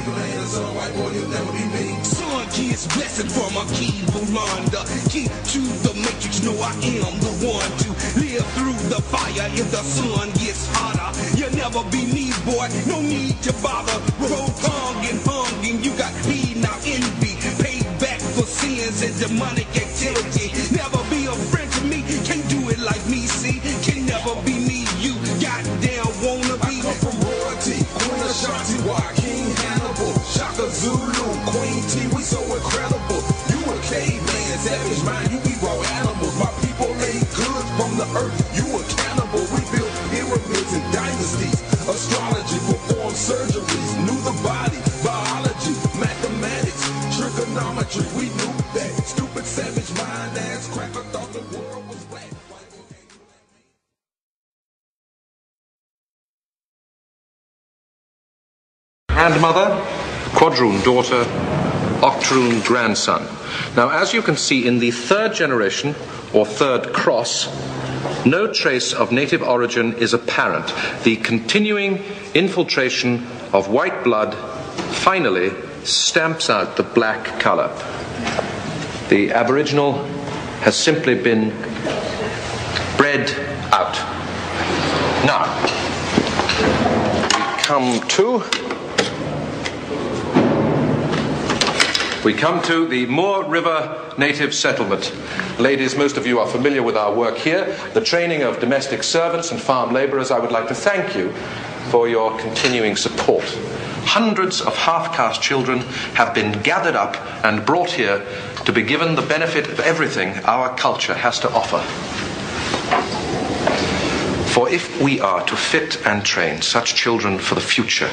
you ain't a son, white boy, you'll never be me. Son gets blessing from a key, Voluntar. Key to the matrix, know I am the one to live through the fire if the sun gets hotter. You'll never be me, boy, no need to bother. Road hunging, you got me, now envy. Payback for sins and demonic activity. Never be a friend to me, can't do it like me, see. Can never be me, you goddamn wanna be. I come from royalty, Queen Ashanti, why King Hannibal, Shaka Zulu, Queen T, we so incredible. You a caveman, savage mind, you be raw animals. My people laid goods from the earth, you a cannibal. We built pyramids and dynasties, astrology, performed surgeries, knew the body, biology, mathematics, trigonometry. We knew that. Stupid savage mind ass cracker thought the world was black. Grandmother, quadroon daughter, octoroon grandson. Now, as you can see in the third generation, or third cross, no trace of native origin is apparent. The continuing infiltration of white blood finally stamps out the black color. The Aboriginal has simply been bred out. Now, we come to the Moore River Native Settlement. Ladies, most of you are familiar with our work here, the training of domestic servants and farm laborers. I would like to thank you for your continuing support. Hundreds of half-caste children have been gathered up and brought here to be given the benefit of everything our culture has to offer. For if we are to fit and train such children for the future,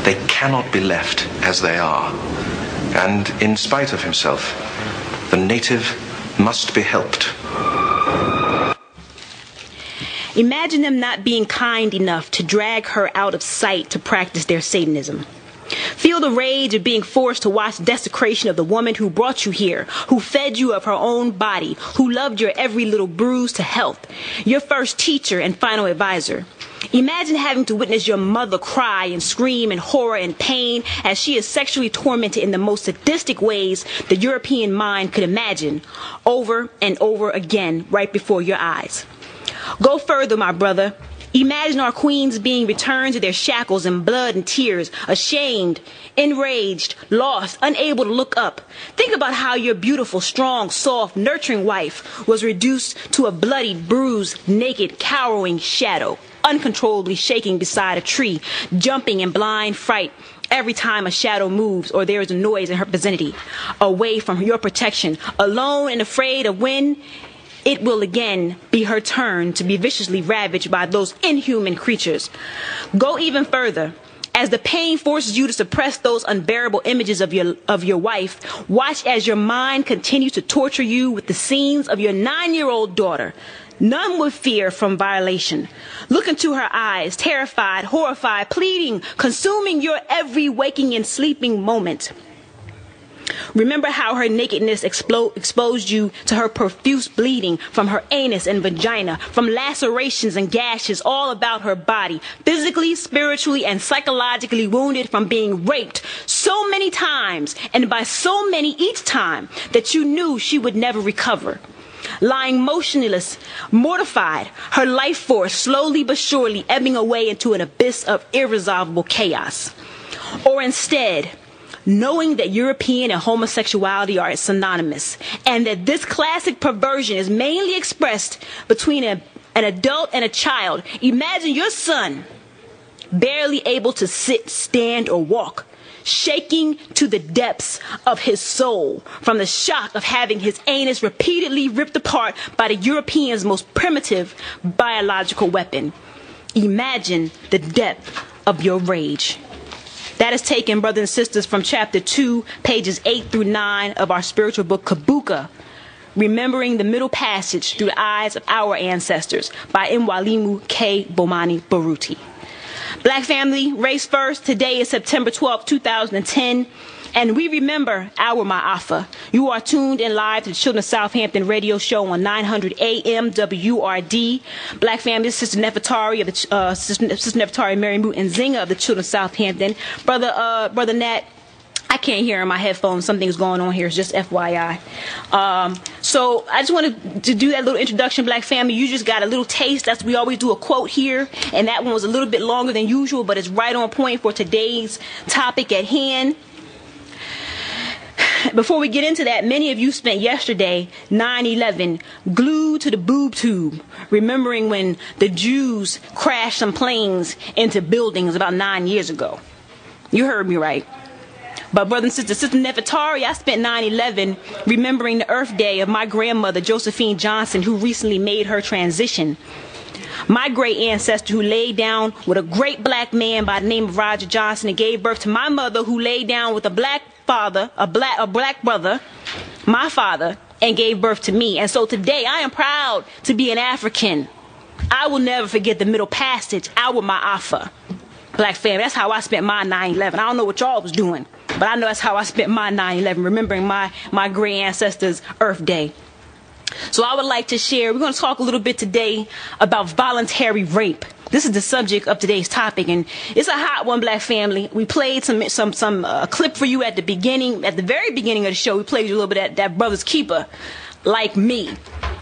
they cannot be left as they are. And in spite of himself, the native must be helped. Imagine them not being kind enough to drag her out of sight to practice their Satanism. Feel the rage of being forced to watch desecration of the woman who brought you here, who fed you of her own body, who loved your every little bruise to health, your first teacher and final advisor. Imagine having to witness your mother cry and scream in horror and pain as she is sexually tormented in the most sadistic ways the European mind could imagine, over and over again right before your eyes. Go further, my brother. Imagine our queens being returned to their shackles in blood and tears, ashamed, enraged, lost, unable to look up. Think about how your beautiful, strong, soft, nurturing wife was reduced to a bloody, bruised, naked, cowering shadow, uncontrollably shaking beside a tree, jumping in blind fright every time a shadow moves or there is a noise in her vicinity, away from your protection, alone and afraid of when it will again be her turn to be viciously ravaged by those inhuman creatures. Go even further. As the pain forces you to suppress those unbearable images of your wife, watch as your mind continues to torture you with the scenes of your 9-year-old daughter, numb with fear from violation. Look into her eyes, terrified, horrified, pleading, consuming your every waking and sleeping moment. Remember how her nakedness exposed you to her profuse bleeding from her anus and vagina, from lacerations and gashes all about her body, physically, spiritually, and psychologically wounded from being raped so many times, and by so many each time, that you knew she would never recover. Lying motionless, mortified, her life force slowly but surely ebbing away into an abyss of irresolvable chaos. Or instead, knowing that European and homosexuality are synonymous, and that this classic perversion is mainly expressed between an adult and a child, imagine your son, barely able to sit, stand, or walk, shaking to the depths of his soul from the shock of having his anus repeatedly ripped apart by the European's most primitive biological weapon. Imagine the depth of your rage. That is taken, brothers and sisters, from chapter 2, pages 8 through 9 of our spiritual book, Kabuka, Remembering the Middle Passage Through the Eyes of Our Ancestors, by Mwalimu K. Bomani Baruti. Black family, race first. Today is September 12, 2010. And we remember our Ma'afa. You are tuned in live to the Children of Southampton radio show on 900 AM WRD. Black family, Sister Nefertari of the Sister Nefertari Mary Moot and Zinga of the Children of Southampton. Brother Nat, I can't hear in my headphones. Something's going on here. It's just FYI. So I just wanted to do that little introduction, Black family. You just got a little taste. We always do a quote here, and that one was a little bit longer than usual, but it's right on point for today's topic at hand. Before we get into that, many of you spent yesterday, 9/11, glued to the boob tube, remembering when the Jews crashed some planes into buildings about 9 years ago. You heard me right. But brother and sister Nefertari, I spent 9/11 remembering the Earth Day of my grandmother, Josephine Johnson, who recently made her transition. My great ancestor who laid down with a great black man by the name of Roger Johnson and gave birth to my mother who laid down with a black father, a black brother, my father, and gave birth to me. And so today I am proud to be an African. I will never forget the Middle Passage, our Ma'afa. Black family, that's how I spent my 9/11. I don't know what y'all was doing, but I know that's how I spent my 9/11, remembering my great ancestors' Earth Day. So I would like to share, we're going to talk a little bit today about voluntary rape. This is the subject of today's topic, and it's a hot one, Black family. We played some clip for you at the very beginning of the show. We played you a little bit of that Brother's Keeper, Like Me.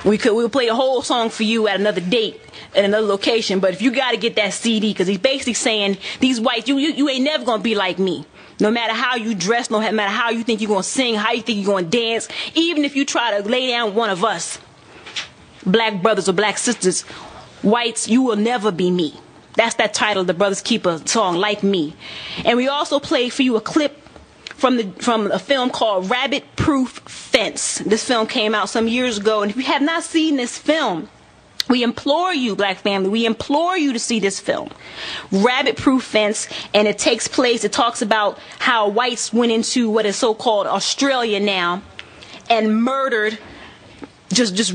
We'll play a whole song for you at another date, at another location, but if you got to get that CD, because he's basically saying, these whites, you ain't never going to be like me. No matter how you dress, no matter how you think you're going to sing, how you think you're going to dance, even if you try to lay down one of us, black brothers or black sisters, whites, you will never be me. That's that title of the Brother's Keeper song, Like Me. And we also played for you a clip from a film called Rabbit Proof Fence. This film came out some years ago, and if you have not seen this film, we implore you, Black family, we implore you to see this film, Rabbit Proof Fence, and it talks about how whites went into what is so-called Australia now and murdered, just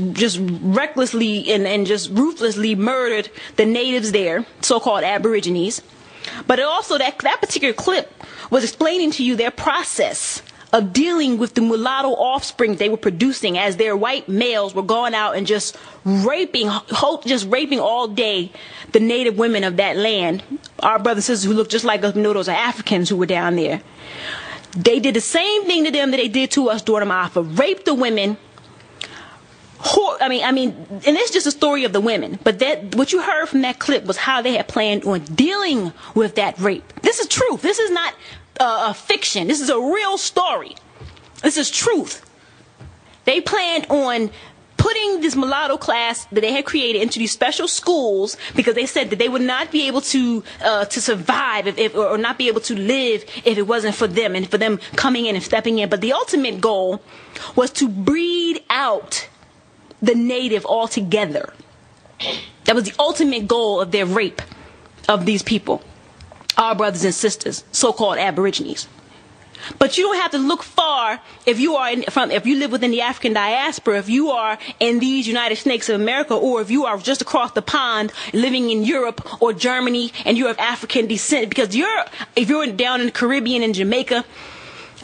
recklessly and just ruthlessly murdered the natives there, so-called Aborigines. But it also, that particular clip was explaining to you their process of dealing with the mulatto offspring they were producing as their white males were going out and just raping all day the native women of that land. Our brothers and sisters who look just like us, we know those are Africans who were down there. They did the same thing to them that they did to us during the Ma'afa. Raped the women. And it's just a story of the women. But what you heard from that clip was how they had planned on dealing with that rape. This is truth. This is not a fiction. This is a real story. This is truth. They planned on putting this mulatto class that they had created into these special schools because they said that they would not be able to survive or not be able to live if it wasn't for them and for them coming in and stepping in. But the ultimate goal was to breed out the native altogether. That was the ultimate goal of their rape of these people, our brothers and sisters, so-called Aborigines. But you don't have to look far if you live within the African diaspora, if you are in these United States of America, or if you are just across the pond living in Europe or Germany and you're of African descent, because if you're down in the Caribbean and Jamaica,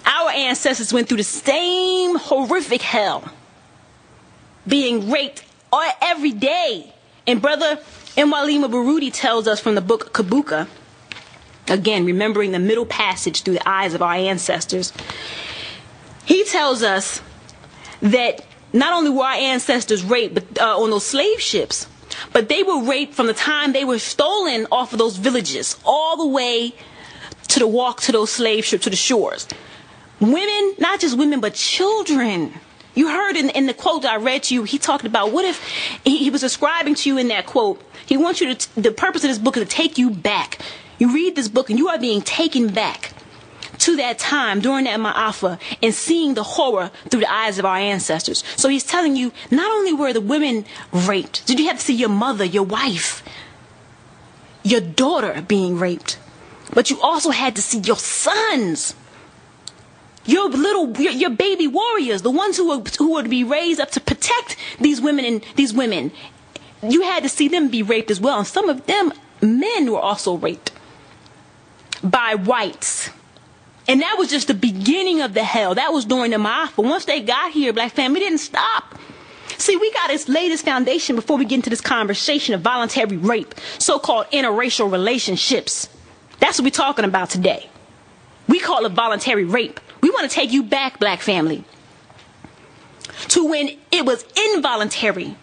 our ancestors went through the same horrific hell, being raped every day. And Brother Mwalimu Baruti tells us from the book Kabuka, again, remembering the Middle Passage through the eyes of our ancestors, he tells us that not only were our ancestors raped on those slave ships, but they were raped from the time they were stolen off of those villages all the way to the walk to those slave ships to the shores. Women, not just women, but children. You heard in the quote I read to you, he talked about what if he was describing to you in that quote. He wants you to, the purpose of this book is to take you back. You read this book and you are being taken back to that time during that Ma'afa and seeing the horror through the eyes of our ancestors. So he's telling you, not only were the women raped, did you have to see your mother, your wife, your daughter being raped, but you also had to see your sons, your baby warriors, the ones who were to be raised up to protect these women and these women. You had to see them be raped as well. And some of them, men, were also raped by whites. And that was just the beginning of the hell. That was during the Ma'afa. Once they got here, black family didn't stop. See, we got to lay this foundation before we get into this conversation of voluntary rape, so-called interracial relationships. That's what we're talking about today. We call it voluntary rape. We want to take you back, black family, to when it was involuntary.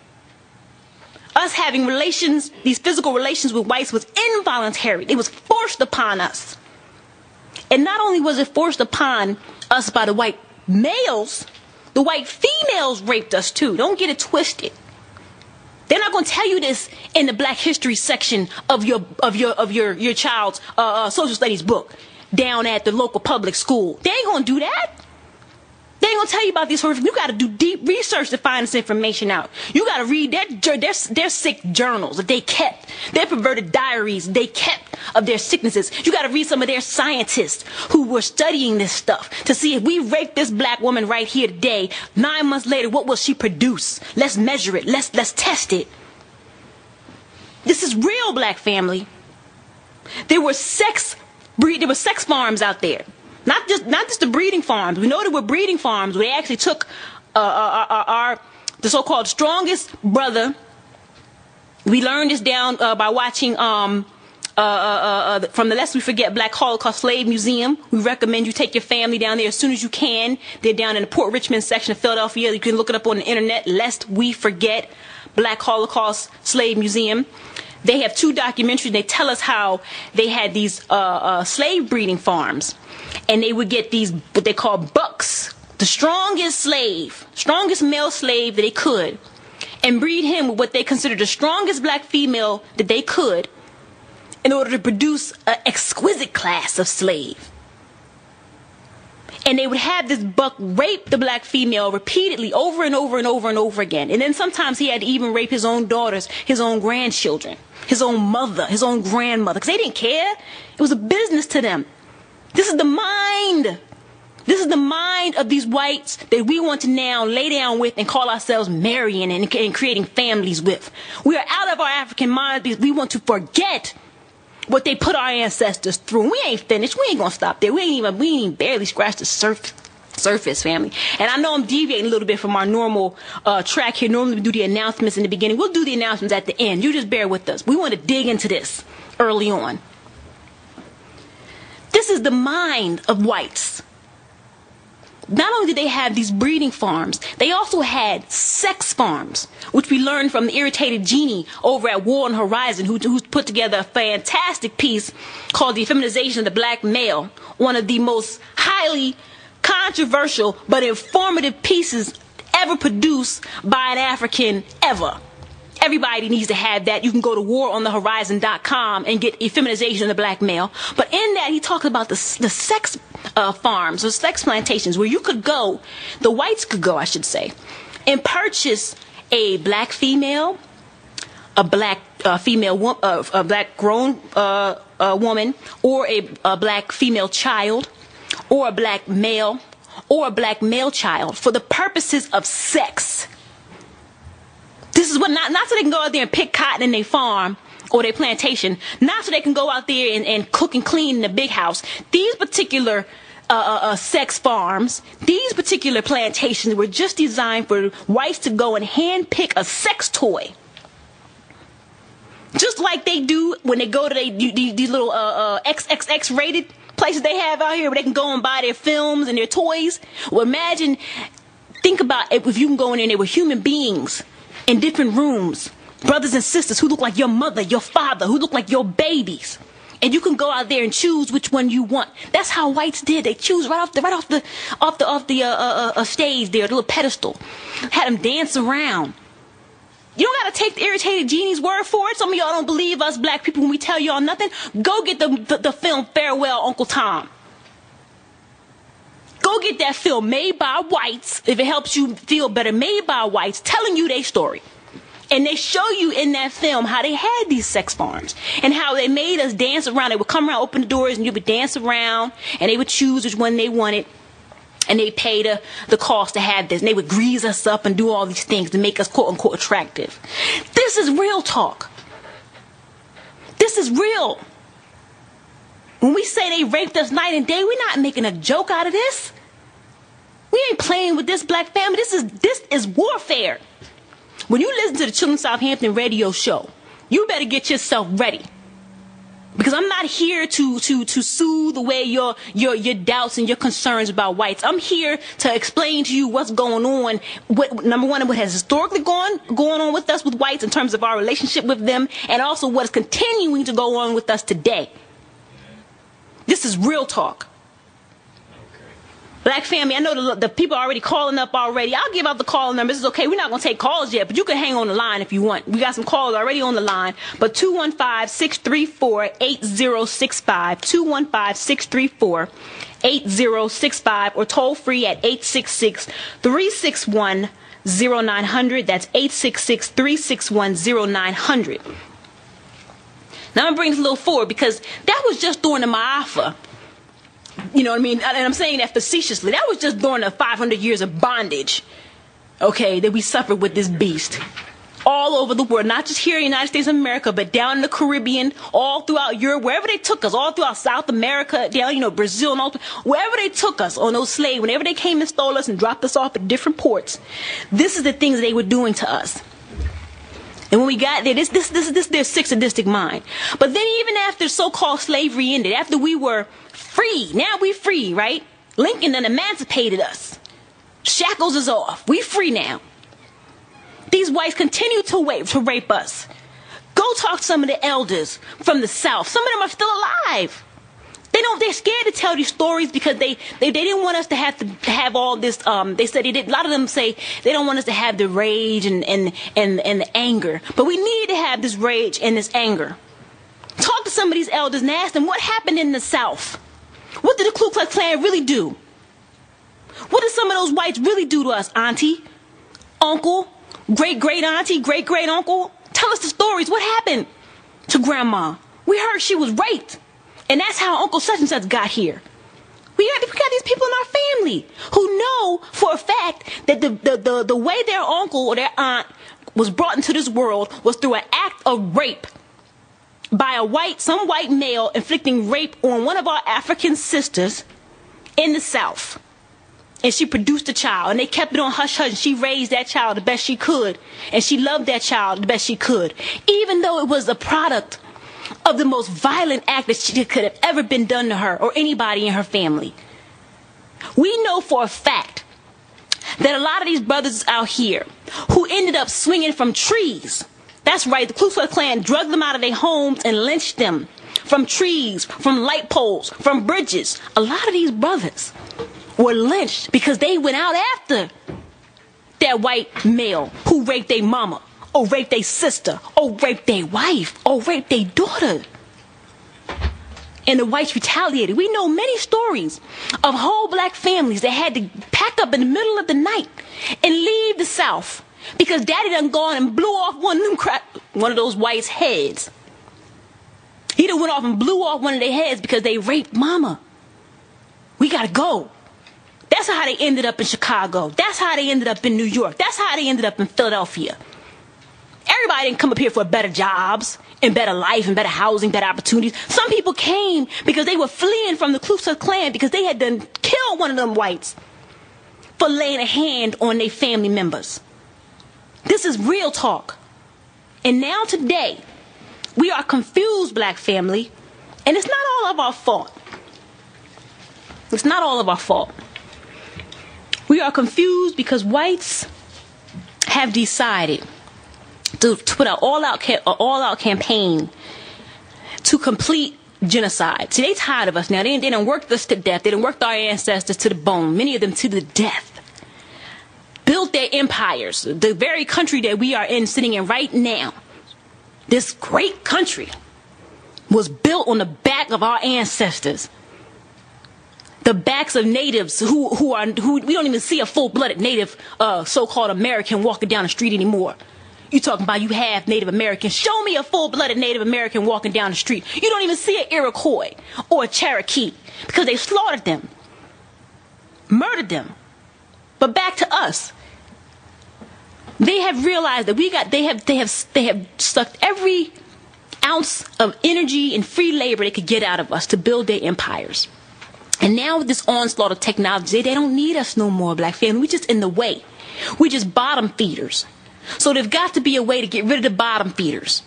Us having relations, these physical relations with whites was involuntary. It was forced upon us. And not only was it forced upon us by the white males, the white females raped us too. Don't get it twisted. They're not going to tell you this in the Black History section of your child's social studies book down at the local public school. They ain't going to do that. They ain't going to tell you about these horrific. You got to do deep research to find this information out. You got to read their sick journals that they kept, their perverted diaries they kept of their sicknesses. You got to read some of their scientists who were studying this stuff to see if we raped this black woman right here today, 9 months later, what will she produce? Let's measure it. Let's test it. This is real, black family. There were sex farms out there. Not just the breeding farms. We know there were breeding farms where they actually took the so-called strongest brother. We learned this down by watching from the Lest We Forget Black Holocaust Slave Museum. We recommend you take your family down there as soon as you can. They're down in the Port Richmond section of Philadelphia. You can look it up on the internet. Lest We Forget Black Holocaust Slave Museum. They have 2 documentaries. They tell us how they had these slave breeding farms. And they would get these, what they call bucks, the strongest male slave that they could, and breed him with what they considered the strongest black female that they could in order to produce an exquisite class of slave. And they would have this buck rape the black female repeatedly over and over and over and over again. And then sometimes he had to even rape his own daughters, his own grandchildren, his own mother, his own grandmother, because they didn't care. It was a business to them. This is the mind. This is the mind of these whites that we want to now lay down with and call ourselves marrying and creating families with. We are out of our African mind because we want to forget what they put our ancestors through. We ain't finished. We ain't gonna stop there. We ain't barely scratched the surface, family. And I know I'm deviating a little bit from our normal track here. Normally we do the announcements in the beginning. We'll do the announcements at the end. You just bear with us. We want to dig into this early on. This is the mind of whites. Not only did they have these breeding farms, they also had sex farms, which we learned from the irritated genie over at War on Horizon, who put together a fantastic piece called The Feminization of the Black Male, one of the most highly controversial but informative pieces ever produced by an African ever. Everybody needs to have that. You can go to waronthehorizon.com and get Effeminization of the Black Male. But in that, he talks about the sex farms or sex plantations where you could go, the whites could go, I should say, and purchase a black female, a black a black grown woman, or a black female child, or a black male, or a black male child for the purposes of sex. This is what not so they can go out there and pick cotton in their farm or their plantation, not so they can go out there and cook and clean in the big house. These particular sex farms, these particular plantations were just designed for whites to go and hand pick a sex toy. Just like they do when they go to these little XXX rated places they have out here where they can go and buy their films and their toys. Well, think about if you can go in there and there were human beings in different rooms, brothers and sisters who look like your mother, your father, who look like your babies. And you can go out there and choose which one you want. That's how whites did. They choose right off the stage there, the little pedestal. Had them dance around. You don't gotta take the irritated genie's word for it. Some of y'all don't believe us black people when we tell y'all nothing. Go get the film Farewell, Uncle Tom. Go get that film made by whites, if it helps you feel better, made by whites, telling you their story. And they show you in that film how they had these sex farms and how they made us dance around. They would come around, open the doors, and you would dance around, and they would choose which one they wanted. And they paid the cost to have this. And they would grease us up and do all these things to make us, quote unquote, attractive. This is real talk. This is real. When we say they raped us night and day, we're not making a joke out of this. We ain't playing with this, black family. This is warfare. When you listen to the Children of Southampton radio show, you better get yourself ready. Because I'm not here to soothe away your doubts and your concerns about whites. I'm here to explain to you what's going on. Number one, what has historically going on with us with whites in terms of our relationship with them, and also what is continuing to go on with us today. This is real talk. Black family, I know the people are already calling up already. I'll give out the call numbers. It's okay. We're not going to take calls yet, but you can hang on the line if you want. We got some calls already on the line. But 215-634-8065. 215-634-8065, or toll free at 866-361-0900. That's 866-361-0900. Now I'm going to bring this a little forward because that was just during the Ma'afa. You know what I mean? And I'm saying that facetiously. That was just during the 500 years of bondage, okay, that we suffered with this beast. All over the world, not just here in the United States of America, but down in the Caribbean, all throughout Europe, wherever they took us, all throughout South America, down, Brazil, and all, wherever they took us on those slaves, whenever they came and stole us and dropped us off at different ports, this is the things they were doing to us. And when we got there, this is their sick sadistic mind. But then even after so-called slavery ended, after we were free, now we free, right? Lincoln done emancipated us. Shackles is off. We free now. These whites continue to rape us. Go talk to some of the elders from the South. Some of them are still alive. They're scared to tell these stories because they didn't want us to have all this. They said a lot of them say they don't want us to have the rage and the anger, but we need to have this rage and this anger. Talk to some of these elders and ask them what happened in the South. What did the Ku Klux Klan really do? What did some of those whites really do to us, auntie, uncle, great auntie, great uncle? Tell us the stories. What happened to grandma? We heard she was raped. And that's how Uncle such and such got here. We got these people in our family who know for a fact that the way their uncle or their aunt was brought into this world was through an act of rape by some white male inflicting rape on one of our African sisters in the South. And she produced a child, and they kept it on hush-hush, and she raised that child the best she could, and she loved that child the best she could, even though it was a product of the most violent act that could have ever been done to her or anybody in her family. We know for a fact that a lot of these brothers out here who ended up swinging from trees, that's right, the Ku Klux Klan drugged them out of their homes and lynched them from trees, from light poles, from bridges. A lot of these brothers were lynched because they went out after that white male who raped their mama, or raped their sister, or raped their wife, or raped their daughter. And the whites retaliated. We know many stories of whole black families that had to pack up in the middle of the night and leave the South because daddy done gone and blew off one of those whites' heads. He done went off and blew off one of their heads because they raped mama. We gotta go. That's how they ended up in Chicago. That's how they ended up in New York. That's how they ended up in Philadelphia. Everybody didn't come up here for better jobs and better life and better housing, better opportunities. Some people came because they were fleeing from the Ku Klux Klan because they had done killed one of them whites for laying a hand on their family members. This is real talk. And now today, we are confused, black family, and it's not all of our fault. It's not all of our fault. We are confused because whites have decided to put an all-out campaign to complete genocide. See, they tired of us now. They done worked us to death. They done worked our ancestors to the bone, many of them to the death. Built their empires. The very country that we are sitting in right now, this great country, was built on the back of our ancestors. The backs of natives who we don't even see a full-blooded native so-called American walking down the street anymore. You talking about you half Native American. Show me a full-blooded Native American walking down the street. You don't even see an Iroquois or a Cherokee because they slaughtered them, murdered them. But back to us. They have realized that they have sucked every ounce of energy and free labor they could get out of us to build their empires. And now with this onslaught of technology, they don't need us no more, black family. We're just in the way. We're just bottom feeders. So there's got to be a way to get rid of the bottom feeders.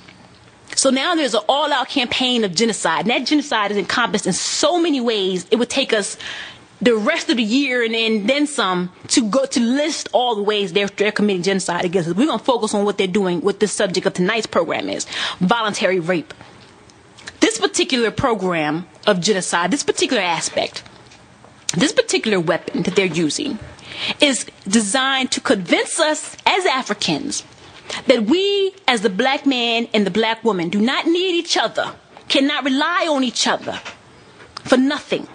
So now there's an all-out campaign of genocide. And that genocide is encompassed in so many ways, it would take us the rest of the year and then some to go to list all the ways they're committing genocide against us. We're going to focus on what they're doing, what the subject of tonight's program is, voluntary rape. This particular program of genocide, this particular aspect, this particular weapon that they're using is designed to convince us as Africans that we as the black man and the black woman do not need each other, cannot rely on each other for nothing.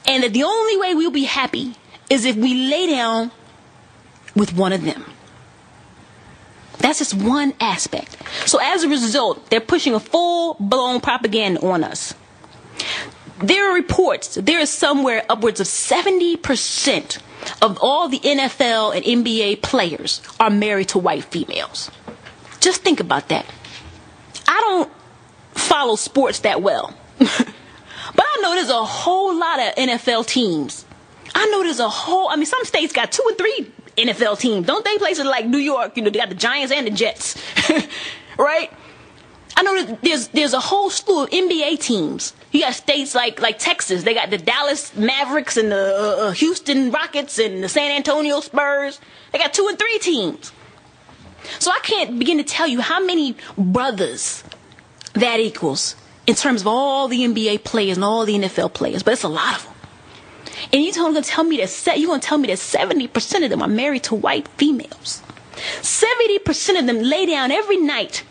And that the only way we'll be happy is if we lay down with one of them. That's just one aspect. So as a result, they're pushing a full-blown propaganda on us. There are reports, there is somewhere upwards of 70% of all the NFL and NBA players are married to white females. Just think about that. I don't follow sports that well. But I know there's a whole lot of NFL teams. I know there's some states got 2 or 3 NFL teams. Don't they? Places like New York, they got the Giants and the Jets. Right? I know that there's a whole slew of NBA teams. You got states like Texas. They got the Dallas Mavericks and the Houston Rockets and the San Antonio Spurs. They got 2 and 3 teams. So I can't begin to tell you how many brothers that equals in terms of all the NBA players and all the NFL players. But it's a lot of them. And you're going to tell me that 70% of them are married to white females. 70% of them lay down every night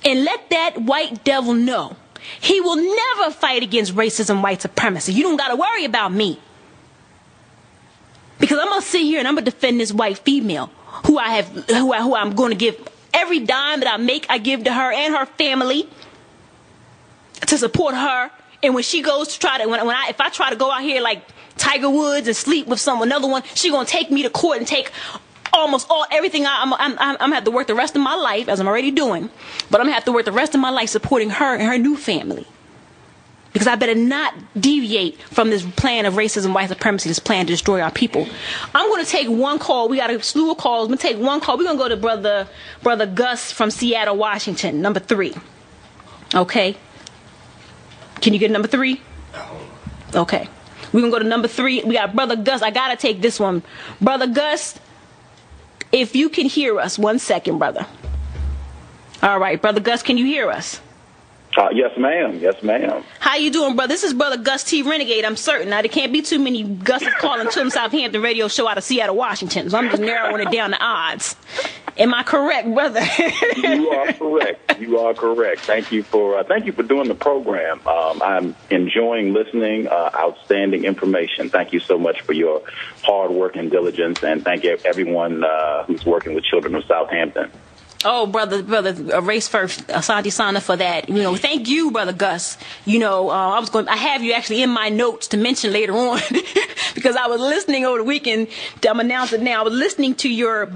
and let that white devil know he will never fight against racism, white supremacy. You don't got to worry about me. Because I'm going to sit here and I'm going to defend this white female who I'm going to give every dime that I make, I give to her and her family to support her. And when she goes to try to, if I try to go out here like Tiger Woods and sleep with another one, she's going to take me to court and take almost everything. I'm going to have to work the rest of my life, as I'm already doing, but I'm going to have to work the rest of my life supporting her and her new family. Because I better not deviate from this plan of racism, white supremacy, this plan to destroy our people. I'm going to take one call. We got a slew of calls. I'm going to take one call. We're going to go to Brother Gus from Seattle, Washington, number 3. Okay. Can you get number 3? Okay. We're going to go to number 3. We got Brother Gus. I got to take this one. Brother Gus, if you can hear us, 1 second, brother. All right. Brother Gus, can you hear us? Yes, ma'am. Yes, ma'am. How you doing, brother? This is Brother Gus T. Renegade. I'm certain. Now, there can't be too many Gus's calling to him Southampton radio show out of Seattle, Washington. So I'm just narrowing it down to odds. Am I correct, brother? You are correct. You are correct. Thank you for doing the program. I'm enjoying listening. Outstanding information. Thank you so much for your hard work and diligence, and thank you everyone who's working with children of Southampton. Oh, brother, a race first, Asante Sana for that. Thank you, Brother Gus. I have you actually in my notes to mention later on because I was listening over the weekend. I'm announcing it now. I was listening to your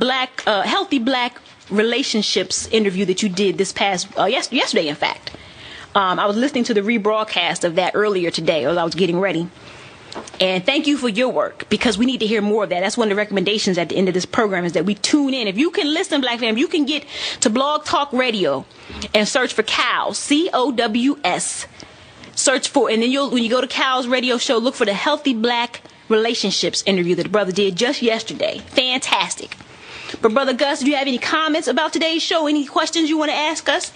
healthy black relationships interview that you did this past, yesterday, in fact. I was listening to the rebroadcast of that earlier today as I was getting ready. And thank you for your work, because we need to hear more of that. That's one of the recommendations at the end of this program, is that we tune in. If you can listen, Black Fam, you can get to Blog Talk Radio and search for COWS, C-O-W-S. Search for, and then when you go to COWS Radio Show, look for the Healthy Black Relationships interview that the brother did just yesterday. Fantastic. But Brother Gus, do you have any comments about today's show? Any questions you want to ask us?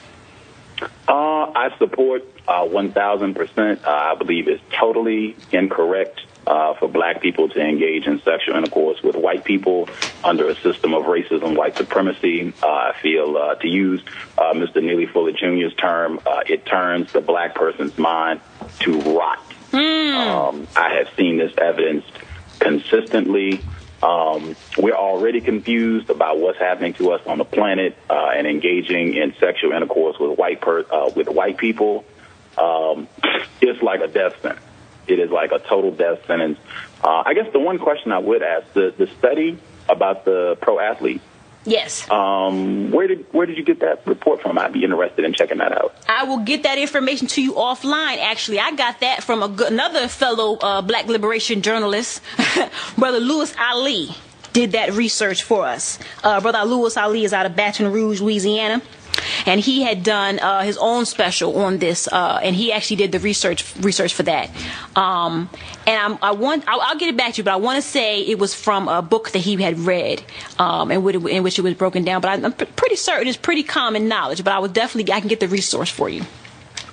I support 1,000%. I believe it's totally incorrect for black people to engage in sexual intercourse with white people under a system of racism, white supremacy. I feel, to use Mr. Neely Fuller Jr.'s term, it turns the black person's mind to rot. I have seen this evidenced consistently. We're already confused about what's happening to us on the planet, and engaging in sexual intercourse with white people. It's like a death sentence. It is like a total death sentence. I guess the one question I would ask, the study about the pro athletes, Yes. Where did you get that report from? I'd be interested in checking that out. I will get that information to you offline. Actually, I got that from another fellow Black liberation journalist, Brother Louis Ali. Did that research for us. Brother Louis Ali is out of Baton Rouge, Louisiana, and he had done his own special on this, and he actually did the research for that. And I'll get it back to you, but I want to say it was from a book that he had read, in which it was broken down. But I'm pretty certain it's pretty common knowledge. But I can get the resource for you.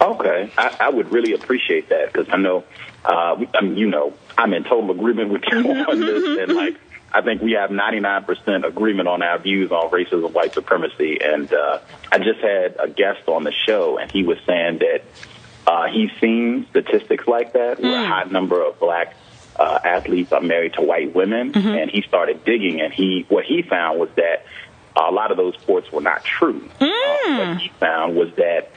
Okay, I would really appreciate that, because I know, I'm in total agreement with you on this, and I think we have 99% agreement on our views on racism, white supremacy. And I just had a guest on the show, and he was saying that he's seen statistics like that, where a high number of black athletes are married to white women. And he started digging, and what he found was that a lot of those sports were not true. What he found was that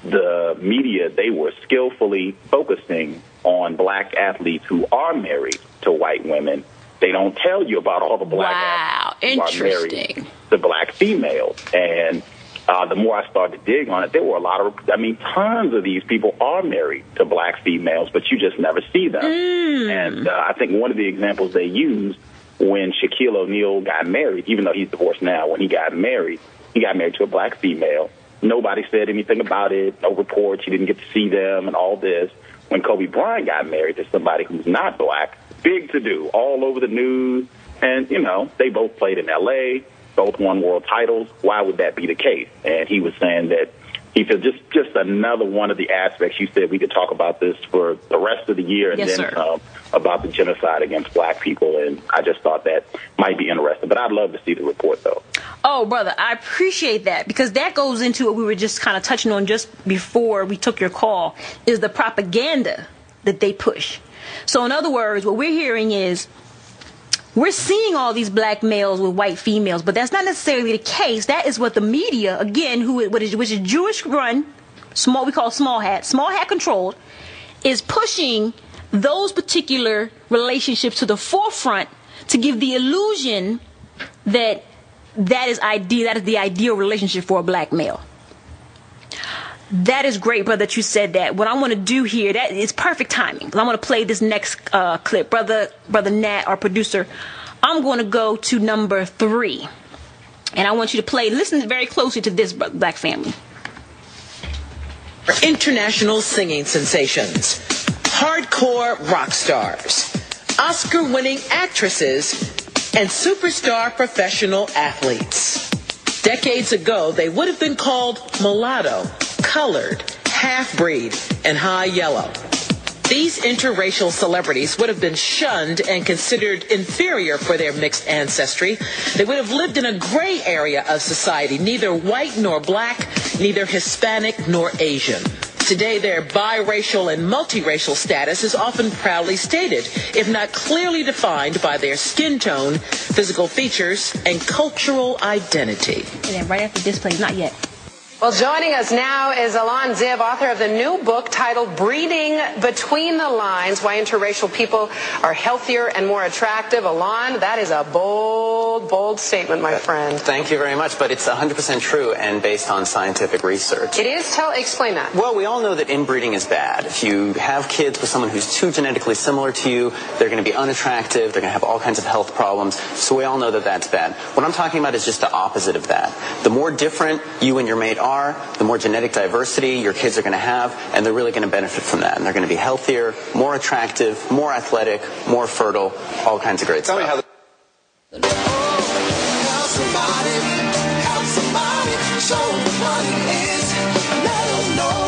the media, they were skillfully focusing on black athletes who are married to white women. They don't tell you about all the black athletes who are married to black females. And the more I started to dig on it, there were tons of these people are married to black females, but you just never see them. And I think one of the examples they used when Shaquille O'Neal got married, even though he's divorced now, when he got married to a black female. Nobody said anything about it, no reports, you didn't get to see them and all this. When Kobe Bryant got married to somebody who's not black, big to do, all over the news. And, they both played in L.A., both won world titles. Why would that be the case? And he was saying that, he said, just another one of the aspects. You said we could talk about this for the rest of the year and then about the genocide against black people. And I just thought that might be interesting. But I'd love to see the report, though. Oh, brother, I appreciate that, because that goes into what we were just kind of touching on just before we took your call, is the propaganda that they push. So in other words, what we're hearing is we're seeing all these black males with white females, but that's not necessarily the case. That is what the media, again, which is Jewish run, we call small hat controlled, is pushing those particular relationships to the forefront to give the illusion that is the ideal relationship for a black male. That is great, brother, that you said that. What I want to do here, that is perfect timing. I want to play this next clip. Brother Nat, our producer, I'm going to go to number 3. And I want you to listen very closely to this, black family. International singing sensations, hardcore rock stars, Oscar-winning actresses, and superstar professional athletes. Decades ago, they would have been called mulatto, colored, half-breed, and high yellow. These interracial celebrities would have been shunned and considered inferior for their mixed ancestry. They would have lived in a gray area of society, neither white nor black, neither Hispanic nor Asian. Today, their biracial and multiracial status is often proudly stated, if not clearly defined by their skin tone, physical features, and cultural identity. And then right after this plays, not yet. Well, joining us now is Alon Zib, author of the new book titled Breeding Between the Lines, Why Interracial People Are Healthier and More Attractive. Alon, that is a bold, bold statement, my friend. Thank you very much, but it's 100% true and based on scientific research. It is? Explain that. Well, we all know that inbreeding is bad. If you have kids with someone who's too genetically similar to you, they're going to be unattractive, they're going to have all kinds of health problems, so we all know that that's bad. What I'm talking about is just the opposite of that. The more different you and your mate are, the more genetic diversity your kids are going to have, and they're really going to benefit from that. And they're going to be healthier, more attractive, more athletic, more fertile, all kinds of great stuff. Help somebody, show them what it is, let them know.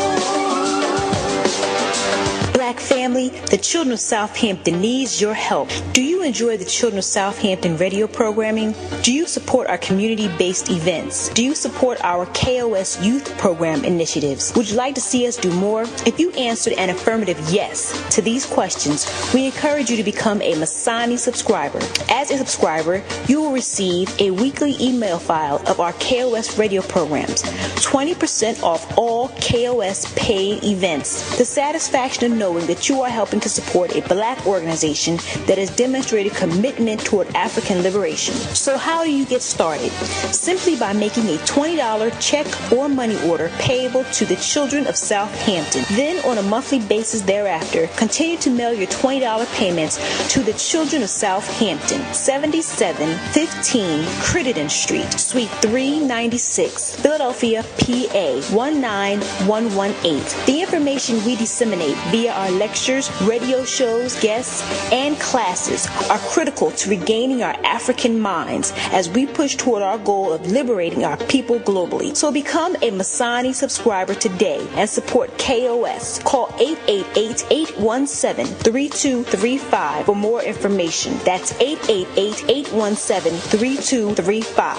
Black family, the Children of Southampton needs your help. Do you enjoy the Children of Southampton radio programming? Do you support our community-based events? Do you support our KOS youth program initiatives? Would you like to see us do more? If you answered an affirmative yes to these questions, we encourage you to become a Masani subscriber. As a subscriber, you will receive a weekly email file of our KOS radio programs, 20% off all KOS paid events, the satisfaction of knowing that you you are helping to support a black organization that has demonstrated commitment toward African liberation. So how do you get started? Simply by making a $20 check or money order payable to the Children of Southampton. Then on a monthly basis thereafter, continue to mail your $20 payments to the Children of Southampton, 7715 Crittenden Street, Suite 396, Philadelphia, PA 19118. The information we disseminate via our lectures, radio shows, guests, and classes are critical to regaining our African minds as we push toward our goal of liberating our people globally. So become a Masani subscriber today and support KOS. Call 888-817-3235 for more information. That's 888-817-3235.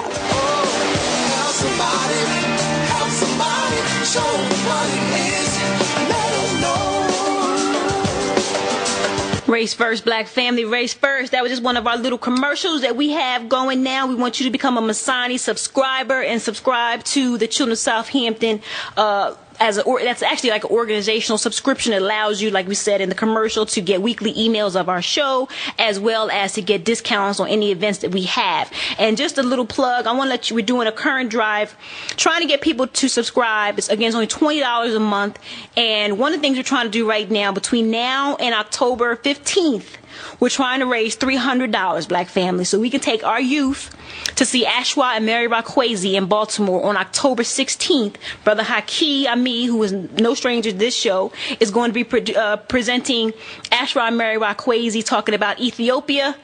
Help somebody, show them what it is, let them know. Race first, black family, race first. That was just one of our little commercials that we have going now. We want you to become a Masani subscriber and subscribe to the Children of Southampton that's actually like an organizational subscription. It allows you, like we said in the commercial, to get weekly emails of our show, as well as to get discounts on any events that we have. And just a little plug, I want to let you, we're doing a current drive, trying to get people to subscribe. It's only $20 a month. And one of the things we're trying to do right now, between now and October 15th, we're trying to raise $300, black family, so we can take our youth to see Ashwa and Mary Rakwesi in Baltimore on October 16th. Brother Haki Ami, who is no stranger to this show, is going to be presenting Ashwa and Mary Rakwesi, talking about Ethiopia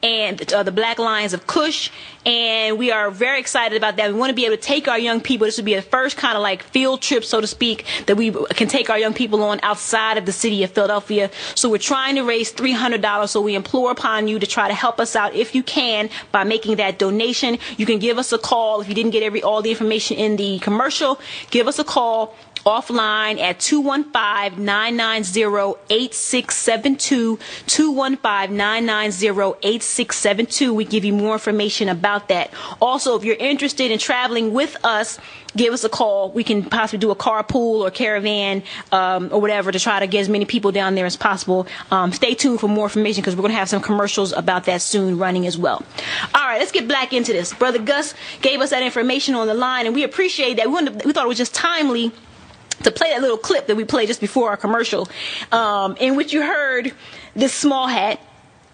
and the Black Lions of Kush. And we are very excited about that. We want to be able to take our young people. This would be the first kind of like field trip, so to speak, that we can take our young people on outside of the city of Philadelphia. So we're trying to raise $300. So we implore upon you to try to help us out if you can by making that donation. You can give us a call if you didn't get all the information in the commercial. Give us a call offline at 215-990-8672, 215-990-8672. We give you more information about that. Also, if you're interested in traveling with us, give us a call. We can possibly do a carpool or caravan or whatever to try to get as many people down there as possible. Stay tuned for more information because we're going to have some commercials about that soon running as well. All right, let's get back into this. Brother Gus gave us that information on the line, and we appreciate that. We thought it was just timely to play that little clip that we played just before our commercial, in which you heard this small hat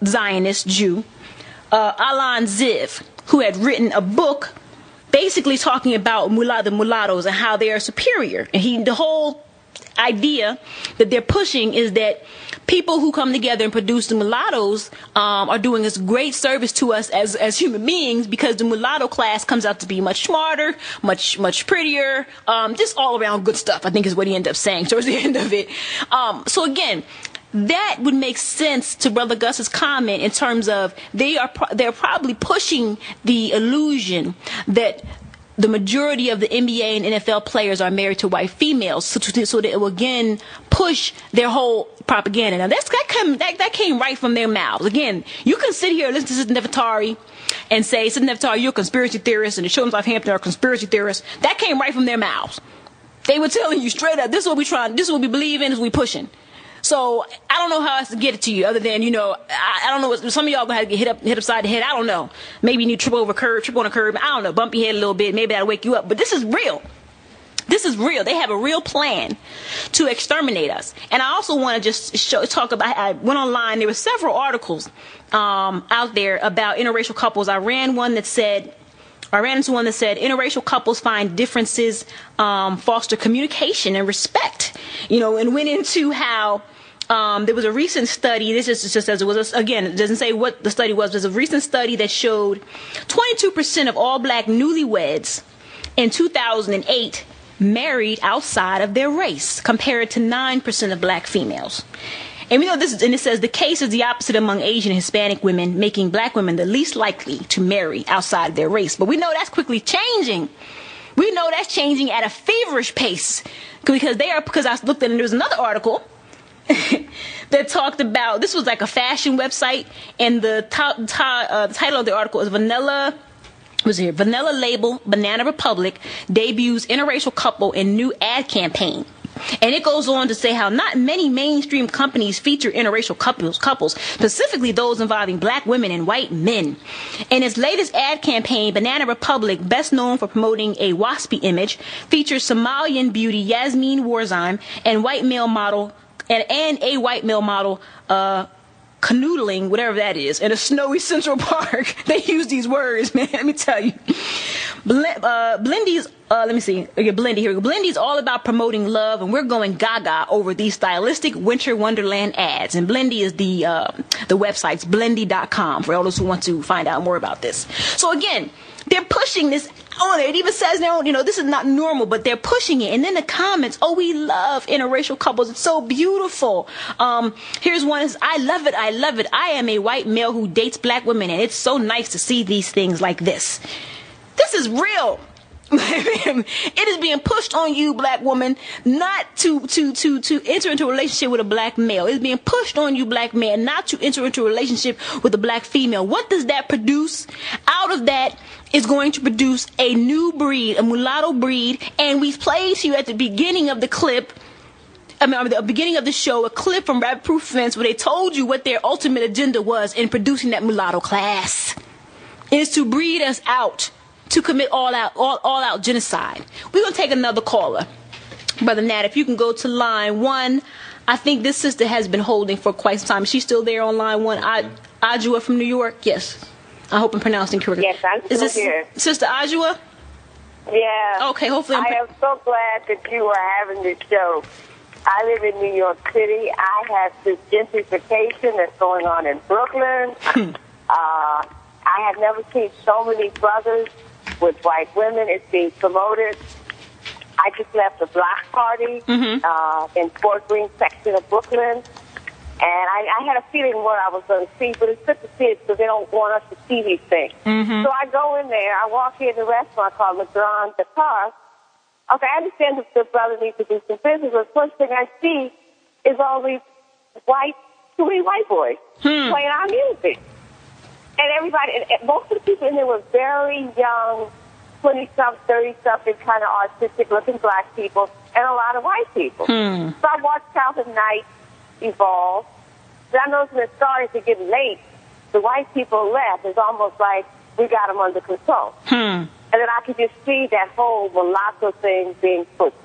Zionist Jew, Alon Ziv, who had written a book basically talking about the mulattoes and how they are superior. And the whole idea that they're pushing is that people who come together and produce the mulattoes are doing this great service to us as human beings, because the mulatto class comes out to be much smarter, much prettier, just all around good stuff, I think is what he ended up saying towards the end of it. So again, that would make sense to Brother Gus's comment in terms of they're probably pushing the illusion that the majority of the NBA and NFL players are married to white females, so that it will again push their whole propaganda. Now that came right from their mouths. Again, you can sit here and listen to Sister Nefertari and say, Sister Nefertari, you're a conspiracy theorist, and the Children of Southampton are conspiracy theorists. That came right from their mouths. They were telling you straight up, this is what we trying, this is what we believe in, this is what we pushing. So I don't know how else to get it to you other than, I don't know what some of y'all gonna have to get hit upside the head. I don't know. Maybe you need to trip on a curb. I don't know. Bump your head a little bit. Maybe that'll wake you up. But this is real. This is real. They have a real plan to exterminate us. And I also want to just talk about, I went online. There were several articles out there about interracial couples. I ran into one that said interracial couples find differences foster communication and respect, and went into how there was a recent study. This is just as it was, again, it doesn't say what the study was. There's a recent study that showed 22% of all black newlyweds in 2008 married outside of their race, compared to 9% of black females. And we know this is, and it says the case is the opposite among Asian and Hispanic women, making black women the least likely to marry outside of their race. But we know that's quickly changing. We know that's changing at a feverish pace, because I looked at, and there was another article that talked about, this was like a fashion website, and the title of the article is Vanilla Label, Banana Republic debuts interracial couple in new ad campaign. And it goes on to say how not many mainstream companies feature interracial couples, specifically those involving black women and white men. In its latest ad campaign, Banana Republic, best known for promoting a waspy image, features Somalian beauty Yasmin Warzime and a white male model canoodling, whatever that is, in a snowy Central Park. They use these words, man. Let me tell you. Blendy's, Blendy, here we go. Blendy's all about promoting love, and we're going gaga over these stylistic winter wonderland ads. And Blendy is the website's blendy.com for all those who want to find out more about this. So again, they're pushing this on there. It even says now, this is not normal, but they're pushing it. And then the comments, oh, we love interracial couples. It's so beautiful. Here's one. I love it. I love it. I am a white male who dates black women, and it's so nice to see these things like this. This is real. It is being pushed on you, black woman, not to enter into a relationship with a black male. It's being pushed on you, black man, not to enter into a relationship with a black female. What does that produce? Out of that is going to produce a new breed, a mulatto breed, and we played to you at the beginning of the clip, the beginning of the show, a clip from Rabbit Proof Fence where they told you what their ultimate agenda was in producing that mulatto class. It is to breed us out, to commit all out genocide. We're going to take another caller. Brother Nat, if you can go to line 1. I think this sister has been holding for quite some time. Is she still there on line 1? Ajua from New York? Yes. I hope I'm pronouncing correctly. Yes, I'm still here. Sister Ajua? Yeah. Okay, hopefully I am so glad that you are having this show. I live in New York City. I have this gentrification that's going on in Brooklyn. I have never seen so many brothers with white women. It's being promoted. I just left a block party in Fort Greene section of Brooklyn, and I had a feeling what I was going to see, but it's good to see it because they don't want us to see these things. So I go in there. I walk in the restaurant called Le Grand Qatar. Okay, I understand that the brother needs to do some business, but the first thing I see is all these too many white boys playing our music. And everybody, and most of the people in there were very young, 20-something, 30-something, kind of artistic-looking black people, and a lot of white people. So I watched how the night evolved. Then I noticed when it started to get late, the white people left. It's almost like we got them under control. And then I could just see that whole mulatto thing being pushed.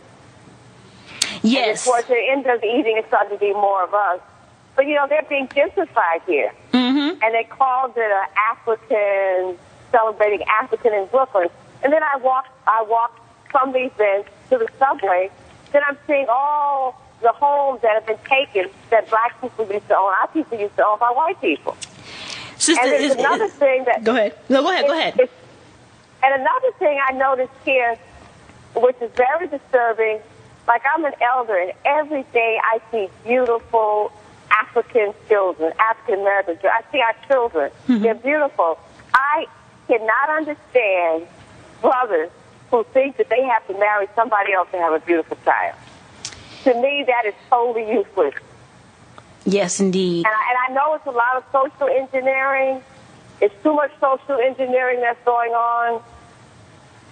Yes. And towards the end of the evening, it started to be more of us. But, they're being gentrified here. And they called it an African, celebrating African in Brooklyn. And then I walked from the event to the subway. Then I'm seeing all the homes that have been taken that black people used to own, our people used to own by white people. Sister, and there's another thing that... Go ahead. No, go ahead. And another thing I noticed here, which is very disturbing, like I'm an elder, and every day I see beautiful African children, African American children. I see our children. They're beautiful. I cannot understand brothers who think that they have to marry somebody else to have a beautiful child. To me, that is totally useless. Yes, indeed. And I know it's a lot of social engineering. It's too much social engineering that's going on.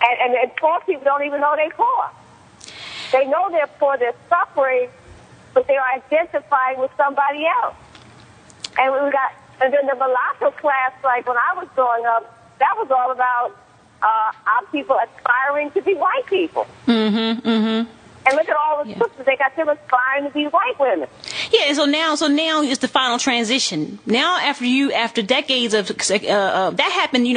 And poor people don't even know they're poor. They know they're poor, they're suffering, but they're identifying with somebody else. And then the mulatto class, like when I was growing up, that was all about our people aspiring to be white people. And look at all the sisters, they got them aspiring to be white women. Yeah, so now is the final transition. Now after decades of that happened,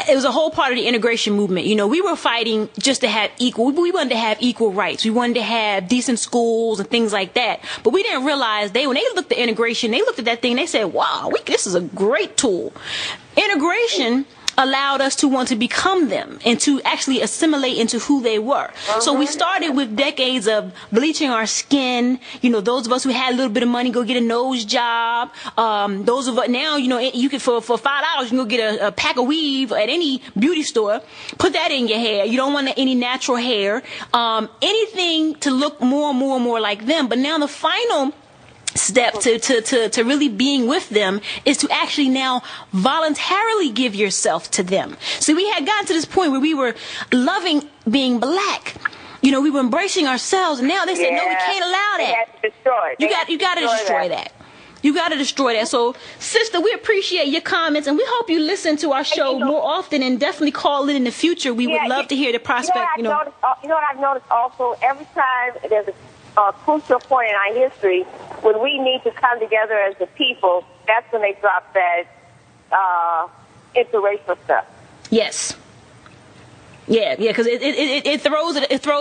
it was a whole part of the integration movement. We were fighting just to have we wanted to have equal rights. We wanted to have decent schools and things like that. But we didn't realize when they looked at integration, they looked at that thing, they said, wow, this is a great tool. Integration allowed us to want to become them and to actually assimilate into who they were. So we started with decades of bleaching our skin. Those of us who had a little bit of money go get a nose job. Those of us now, you can for $5 you can go get a pack of weave at any beauty store. Put that in your hair. You don't want any natural hair. Anything to look more and more and more like them. But now the final step to really being with them is to actually now voluntarily give yourself to them. So we had gotten to this point where we were loving being black. we were embracing ourselves, and now they said, no, we can't allow that. They have to destroy it. You got to destroy that. You got to destroy that. So, sister, we appreciate your comments, and we hope you listen to our show more often, and definitely call in the future. We would love to hear the prospect. You know what I've noticed also? Every time there's a crucial point in our history when we need to come together as a people, that's when they drop that interracial stuff. Yes. Yeah, because it throws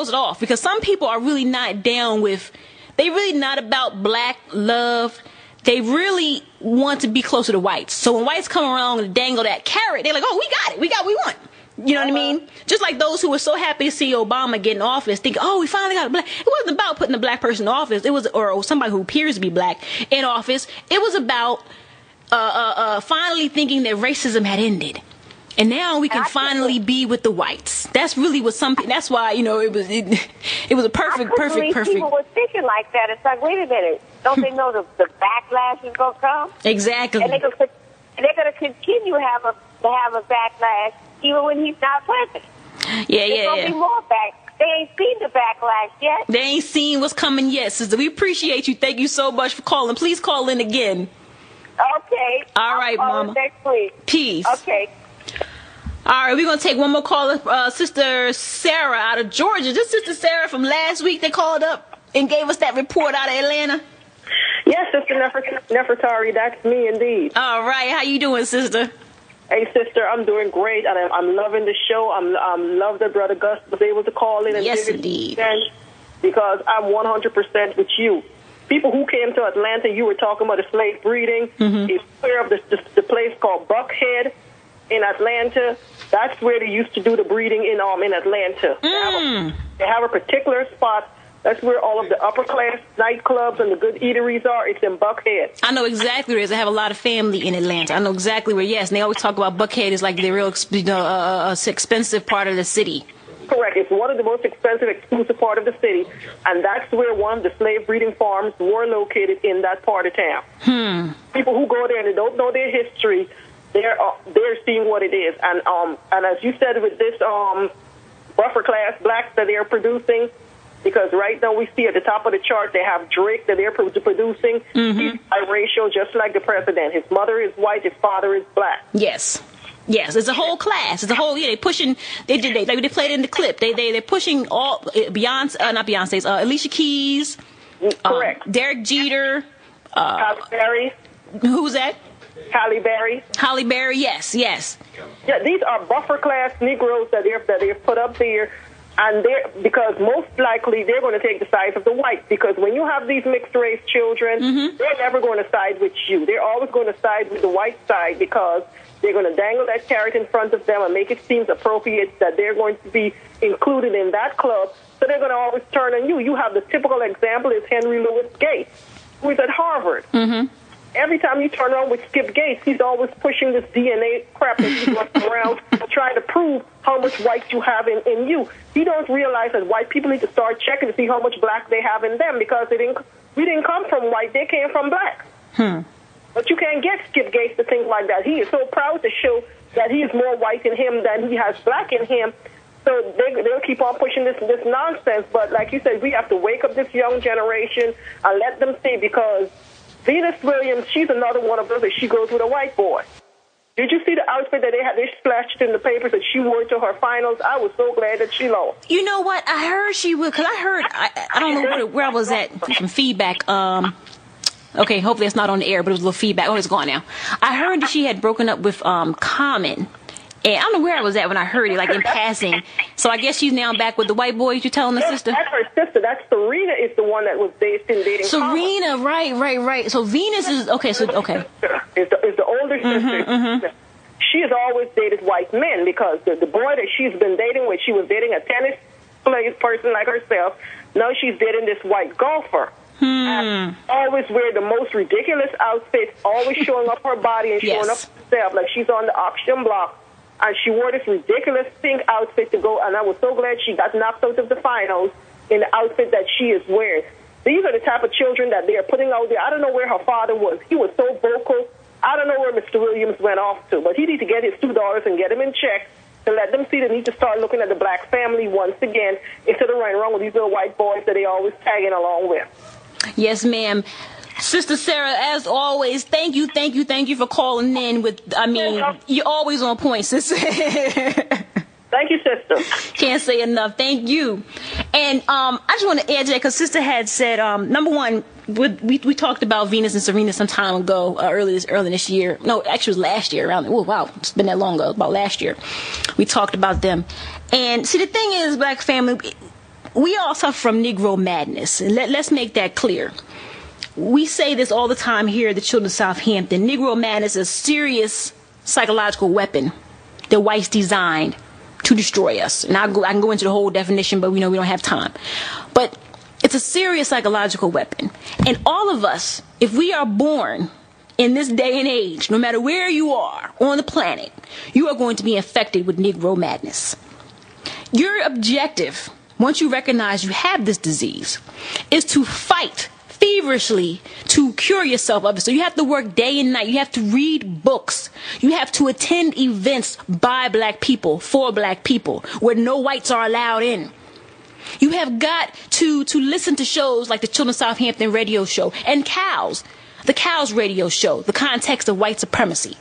it off, because some people are really not down with. They really not about black love. They really want to be closer to whites. So when whites come around and dangle that carrot, they're like, oh, we got it. We got what we want. You know what I mean? Just like those who were so happy to see Obama get in office, thinking, oh, we finally got a black. It wasn't about putting a black person in office. It was, or somebody who appears to be black in office. It was about finally thinking that racism had ended. And now we can finally be with the whites. That's really what some people, that's why, it was a perfect. People were thinking like that. It's like, wait a minute. Don't they know the backlash is going to come? Exactly. And they're going to continue to have a backlash even when he's not president. Yeah. There's going to be more back. They ain't seen the backlash yet. They ain't seen what's coming yet, sister. We appreciate you. Thank you so much for calling. Please call in again. Okay. All right, Mama. Next week. Peace. Okay. All right, we're going to take one more caller. Sister Sarah out of Georgia. This Sister Sarah from last week. They called up and gave us that report out of Atlanta. Yes, Sister Nefertari, that's me indeed. All right, how you doing, sister? Hey, sister, I'm doing great, and I'm loving the show. I'm love that Brother Gus was able to call in and yes, give indeed. it because I'm 100% with you. People who came to Atlanta, you were talking about the slave breeding. Mm-hmm. It's clear of the place called Buckhead in Atlanta. That's where they used to do the breeding in Atlanta. They have a particular spot. That's where all of the upper class nightclubs and the good eateries are. It's in Buckhead. I know exactly where it is. I have a lot of family in Atlanta. I know exactly where. Yes, and they always talk about Buckhead is like the real expensive part of the city. Correct. It's one of the most expensive, exclusive part of the city, and that's where one of the slave breeding farms were located in that part of town. People who go there and they don't know their history, they're seeing what it is. And as you said with this buffer class blacks that they're producing, because right now we see at the top of the chart they have Drake that they're producing. He's biracial, just like the president. His mother is white, his father is black. Yes, it's a whole class. It's a whole they pushing. They played in the clip. They're pushing all Beyonce's Alicia Keys, correct. Derek Jeter, Halle Berry. Who's that? Halle Berry. Halle Berry. Yes. Yeah, these are buffer class Negroes that they're put up there. And because most likely they're going to take the side of the whites, because when you have these mixed race children, they're never going to side with you. They're always going to side with the white side, because they're going to dangle that carrot in front of them and make it seem appropriate that they're going to be included in that club. So they're going to always turn on you. You have the typical example is Henry Louis Gates, who is at Harvard. Every time you turn on with Skip Gates, he's always pushing this DNA crap that he's running around trying to prove how much white you have in you. He don't realize that white people need to start checking to see how much black they have in them, because we didn't come from white, they came from black. But you can't get Skip Gates to think like that. He is so proud to show that he is more white in him than he has black in him. So they'll keep on pushing this nonsense. But like you said, we have to wake up this young generation and let them see, because Venus Williams, she's another one of those that she goes with a white boy. Did you see the outfit that they splashed in the papers that she wore to her finals? I was so glad that she lost. You know what? I heard she would, because I don't know where I was at, some feedback. Okay, hopefully it's not on the air, but it was a little feedback. Oh, it's gone now. I heard that she had broken up with Common. And I don't know where I was at when I heard it, like in passing. So I guess she's now back with the white boys. You telling the sister? That's her sister. That's Serena is the one that was dating Serena, Common. right. So Venus is okay. Is the older sister. She has always dated white men, because the boy that she's been dating with, she was dating a tennis person like herself. Now she's dating this white golfer. And always wear the most ridiculous outfits, always showing up her body and showing up herself, like she's on the auction block. And she wore this ridiculous pink outfit to go, and I was so glad she got knocked out of the finals in the outfit that she is wearing. These are the type of children that they are putting out there. I don't know where her father was. He was so vocal. I don't know where Mr. Williams went off to, but he needs to get his $2 and get him in check to let them see they need to start looking at the black family once again instead of running around with these little white boys that they always tagging along with. Yes, ma'am. Sister Sarah, as always, thank you for calling in you're always on point, sister. Thank you, sister. Can't say enough. Thank you. And I just want to add to that because sister had said, number one, we talked about Venus and Serena some time ago, early this year. No, actually it was last year. It's been that long ago. About last year, we talked about them. And see, the thing is, black family, we all suffer from Negro madness, and let's make that clear. We say this all the time here at the Children of Southampton. Negro madness is a serious psychological weapon that whites designed to destroy us. And I can go into the whole definition, but we know we don't have time. But it's a serious psychological weapon. And all of us, if we are born in this day and age, no matter where you are on the planet, you are going to be infected with Negro madness. Your objective, once you recognize you have this disease, is to fight feverishly to cure yourself of it. So you have to work day and night. You have to read books. You have to attend events by black people, for black people, where no whites are allowed in. You have got to listen to shows like the Children of Southampton radio show and the Cows radio show, the context of white supremacy.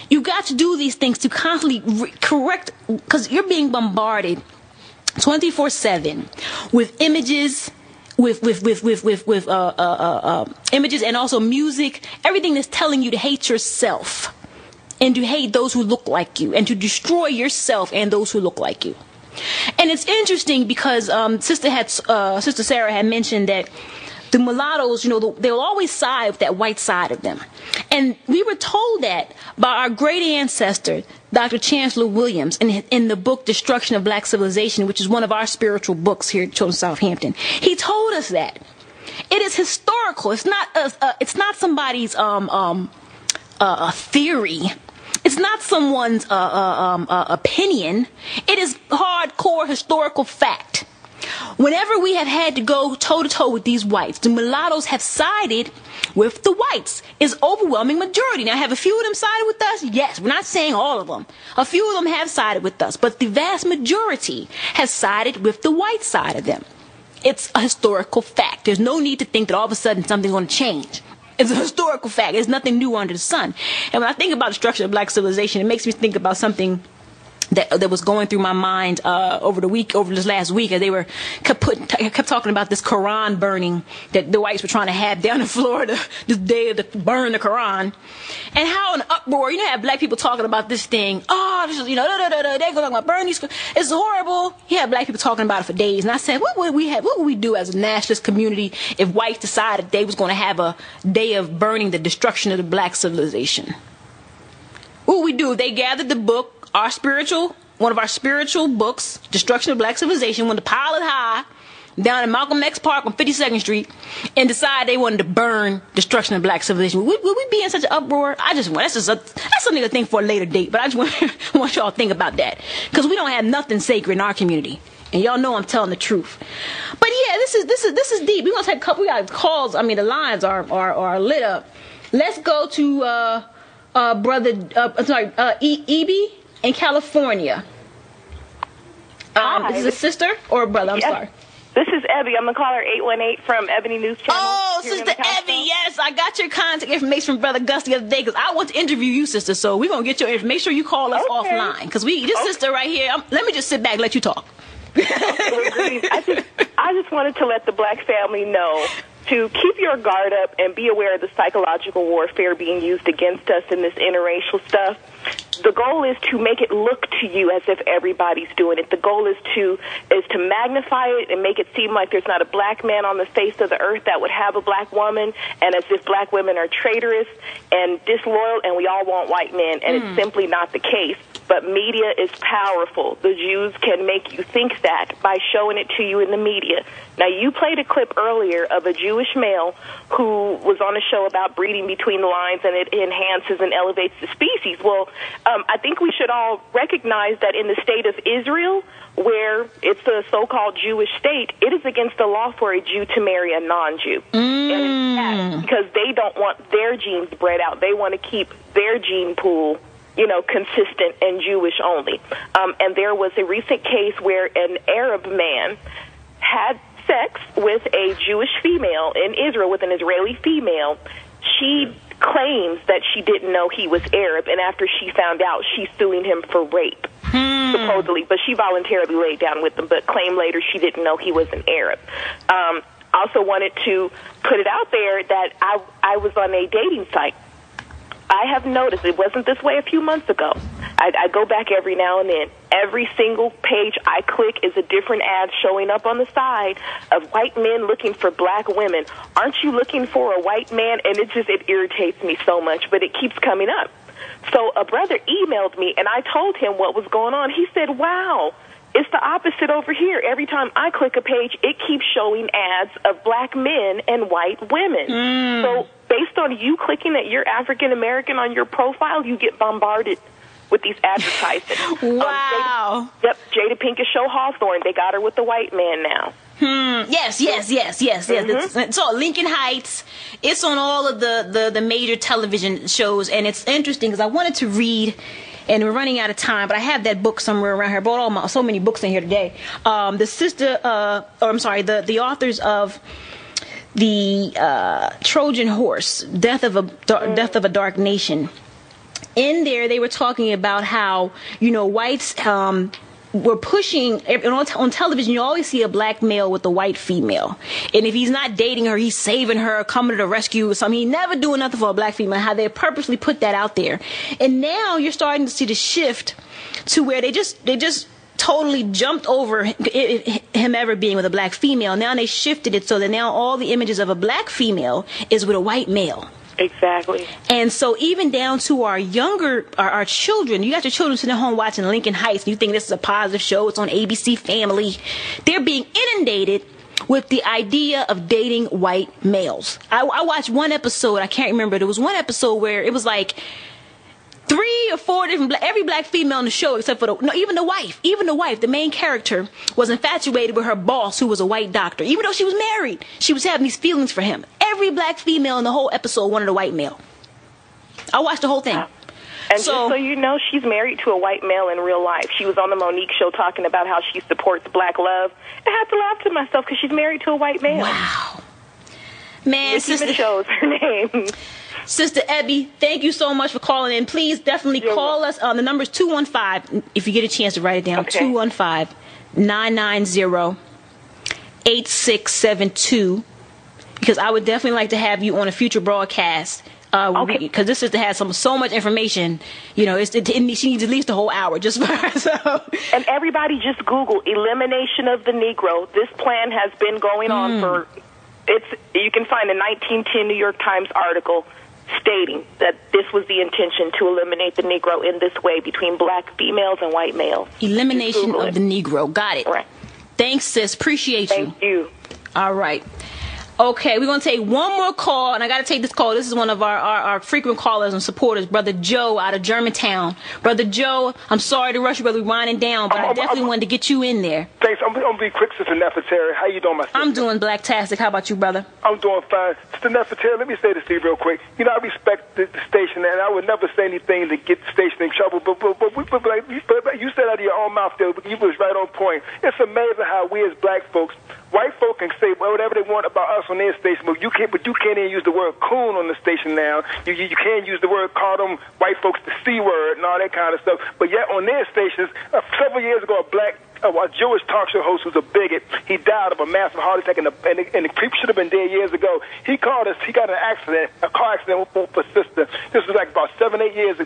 You got to do these things to constantly correct, because you're being bombarded 24/7 with images, with images and also music, everything that's telling you to hate yourself and to hate those who look like you and to destroy yourself and those who look like you. And it's interesting because Sister Sarah had mentioned that the mulattoes, they'll always side with that white side of them. And we were told that by our great ancestor, Dr. Chancellor Williams, in the book Destruction of Black Civilization, which is one of our spiritual books here at Children of Southampton. He told us that it is historical. It's not somebody's theory. It's not someone's opinion. It is hardcore historical fact. Whenever we have had to go toe-to-toe with these whites, the mulattoes have sided with the whites. It's overwhelming majority. Now, have a few of them sided with us? Yes. We're not saying all of them. A few of them have sided with us, but the vast majority has sided with the white side of them. It's a historical fact. There's no need to think that all of a sudden something's going to change. It's a historical fact. There's nothing new under the sun. And when I think about the structure of black civilization, it makes me think about something that was going through my mind over this last week, as they kept talking about this Quran burning that the whites were trying to have down in Florida, this day to burn the Quran, and how an uproar. Have black people talking about this thing. Oh, this is they're going to burn these. It's horrible. You have black people talking about it for days, and I said, what would we do as a nationalist community if whites decided they was going to have a day of burning the destruction of the black civilization? What would we do if they gathered the book? One of our spiritual books, Destruction of Black Civilization, wanted to pile it high down in Malcolm X Park on 52nd Street and decide they wanted to burn Destruction of Black Civilization. Would we be in such an uproar? That's something to think for a later date, but I just want y'all to think about that, because we don't have nothing sacred in our community, and y'all know I'm telling the truth. But yeah, this is deep. We're gonna take a couple. We got calls. I mean, the lines are lit up. Let's go to EB in California. Is this a sister or a brother? I'm sorry. This is Ebby. I'm going to call her 818 from Ebony News Channel. Oh, Sister Ebby, yes. I got your contact information from Brother Gus the other day because I want to interview you, sister. So we're going to get your information. Make sure you call us offline, because sister right here, let me just sit back and let you talk. I just wanted to let the black family know to keep your guard up and be aware of the psychological warfare being used against us in this interracial stuff. The goal is to make it look to you as if everybody's doing it. The goal is to magnify it and make it seem like there's not a black man on the face of the earth that would have a black woman, and as if black women are traitorous and disloyal and we all want white men, and it's simply not the case. But media is powerful. The Jews can make you think that by showing it to you in the media. Now, you played a clip earlier of a Jewish male who was on a show about breeding between the lines, and it enhances and elevates the species. Well, I think we should all recognize that in the state of Israel, where it's a so-called Jewish state, it is against the law for a Jew to marry a non-Jew. And in fact, because they don't want their genes bred out. They want to keep their gene pool consistent and Jewish only. And there was a recent case where an Arab man had sex with a Jewish female in Israel, with an Israeli female. She claims that she didn't know he was Arab, and after she found out, she's suing him for rape, supposedly. But she voluntarily laid down with him, but claimed later she didn't know he was an Arab. Also wanted to put it out there that I was on a dating site. I have noticed it wasn't this way a few months ago. I go back every now and then. Every single page I click is a different ad showing up on the side of white men looking for black women. Aren't you looking for a white man? And it irritates me so much, but it keeps coming up. So a brother emailed me, and I told him what was going on. He said, wow, it's the opposite over here. Every time I click a page, it keeps showing ads of black men and white women. So based on you clicking that you're African American on your profile, you get bombarded with these advertisements. Wow. Jada Pinkett Show Hawthorne. They got her with the white man now. Yes. It's all Lincoln Heights. It's on all of the major television shows, and it's interesting because I wanted to read, and we're running out of time, but I have that book somewhere around here. I brought so many books in here today. The authors of the Trojan Horse, Death of a Dark Nation. In there, they were talking about how, whites were pushing, on television, you always see a black male with a white female. And if he's not dating her, he's saving her, coming to the rescue or something. He's never doing nothing for a black female, how they purposely put that out there. And now you're starting to see the shift to where they just totally jumped over him ever being with a black female. Now they shifted it so that now all the images of a black female is with a white male. Exactly. And so even down to our children, you got your children sitting at home watching Lincoln Heights, and you think this is a positive show, it's on ABC Family. They're being inundated with the idea of dating white males. I watched one episode, I can't remember, there was one episode where it was like 3 or 4 different every black female in the show except for even the wife, the main character was infatuated with her boss who was a white doctor. Even though she was married, she was having these feelings for him. Every black female in the whole episode wanted a white male. I watched the whole thing. And just so you know, she's married to a white male in real life. She was on the Monique show talking about how she supports black love. I had to laugh to myself because she's married to a white male. Wow. Man, Sister Michelle is her name. Sister Ebby, thank you so much for calling in. Please definitely call us. The number is 215, if you get a chance to write it down, 215-990-8672, because I would definitely like to have you on a future broadcast. Because this sister has so much information, she needs at least a whole hour just for her. So. And everybody just Google elimination of the Negro. This plan has been going on for, you can find a 1910 New York Times article stating that this was the intention to eliminate the Negro in this way between black females and white males. Elimination of the Negro. Got it. Right. Thanks, sis. Appreciate you. Thank you. All right. Okay, we're going to take one more call, and I got to take this call. This is one of our frequent callers and supporters, Brother Joe out of Germantown. Brother Joe, I'm sorry to rush you, brother. We're winding down, but I definitely wanted to get you in there. Thanks. I'm going to be quick, Sister Nefertari. How you doing, my sister? I'm doing blacktastic. How about you, brother? I'm doing fine. Sister Nefertari, let me say this to you real quick. I respect the station, and I would never say anything to get the station in trouble, but you said out of your own mouth there, you was right on point. It's amazing how we as black folks, white folk can say whatever they want about us on their station, but you can't even use the word coon on the station now. You can't use the word, call them white folks the C word and all that kind of stuff. But yet on their stations, several years ago, a Jewish talk show host who's a bigot, he died of a massive heart attack, and the creep should have been dead years ago. He called us. He got in a car accident with a sister. This was like about 10 years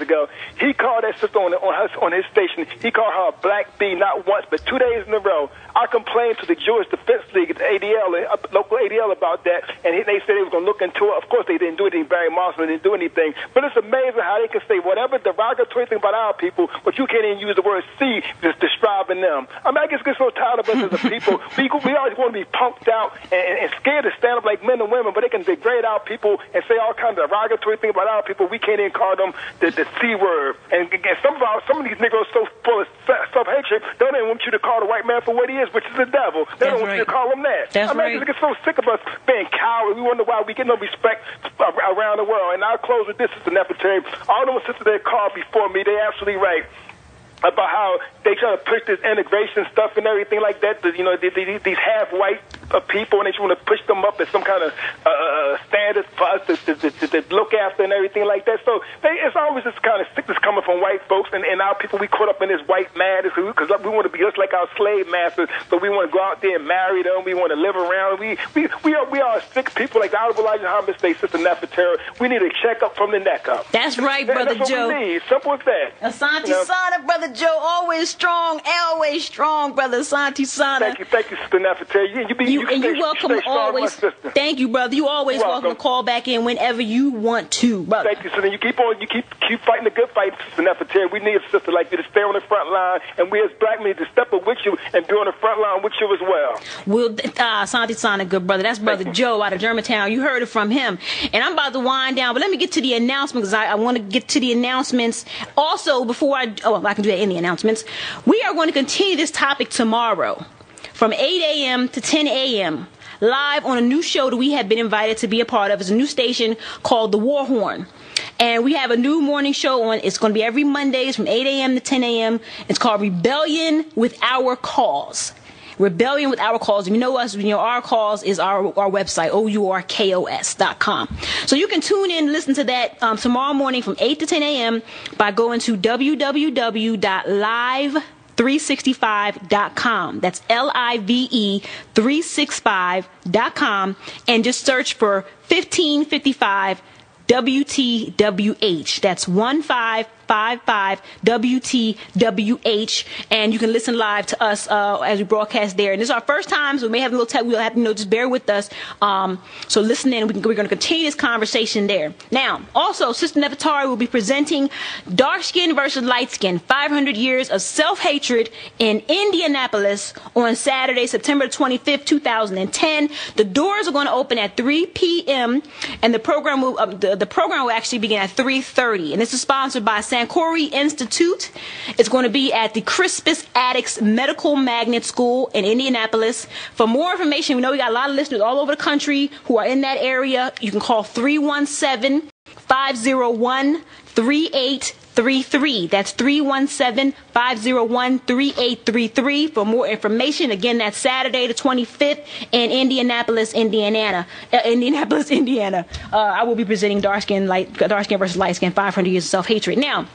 ago. He called that sister on his station. He called her a black bee not once but 2 days in a row. I complained to the Jewish Defense League, the ADL, local ADL, about that, and they said they was going to look into it. Of course, they didn't do anything. Barry Marshall didn't do anything. But it's amazing how they can say whatever derogatory thing about our people, but you can't even use the word C to describe than them. I mean, I just get so tired of us as a people. We always want to be punked out and scared to stand up like men and women, but they can degrade our people and say all kinds of derogatory things about our people. We can't even call them the C word. And some of these Negroes so full of self-hatred, they don't even want you to call the white man for what he is, which is the devil. They don't want you to call him that. I just get so sick of us being cowards. We wonder why we get no respect around the world. And I'll close with this, Sister Nefertari. All those sisters that called before me, they're absolutely right about how they try to push this integration stuff and everything like that. These half-white people, and they want to push them up as some kind of standards for us to look after and everything like that. So it's always this kind of sickness coming from white folks, and our people, we caught up in this white madness because we want to be just like our slave masters, but we want to go out there and marry them. We want to live around. We are sick people, like the Honorable Elijah Muhammad State, Sister Nefertari. We need a check-up from the neck up. That's right, Brother That's Joe. What we need. Simple as that. Asante Sana, Brother Joe, always strong, Brother Asante Sana. Thank you, Sister Nefertari. You're welcome always. Thank you, brother. You always welcome to call back in whenever you want to, brother. Thank you, sister. You keep fighting the good fight, Sister Nefertari. We need a sister like you to stay on the front line, and we as black men need to step up with you and be on the front line with you as well. Asante Sana, good brother. That's Brother Joe out of Germantown. You heard it from him. And I'm about to wind down, but let me get to the announcement because I want to get to the announcements. Also, before I can do that in the announcements, we are going to continue this topic tomorrow from 8 a.m. to 10 a.m. live on a new show that we have been invited to be a part of. It's a new station called The War Horn. And we have a new morning show on. It's going to be every Mondays from 8 a.m. to 10 a.m. It's called Rebellion with Our Cause. Rebellion with Our Cause. If you know us, our cause is our website, OURKOS.com. So you can tune in and listen to that tomorrow morning from 8 to 10 a.m. by going to www.live365.com. That's LIVE365.com, and just search for 1555 WTWH. That's 1555 WTWH, and you can listen live to us as we broadcast there. And this is our first time, so we may have a little tech. We'll have to just bear with us. So listen in. We're going to continue this conversation there. Now, also, Sister Nefertari will be presenting Dark Skin versus Light Skin: 500 Years of Self-Hatred in Indianapolis on Saturday, September 25th, 2010. The doors are going to open at 3 p.m. and the program will actually begin at 3:30. And this is sponsored by Sankori Institute. It's going to be at the Crispus Attucks Medical Magnet School in Indianapolis. For more information, we know we got a lot of listeners all over the country who are in that area. You can call 317-501-3833. That's 317-501-3833 for more information. Again, that's Saturday the 25th in Indianapolis, Indiana. I will be presenting Dark Skin versus Light Skin: 500 Years of Self-Hatred. Now,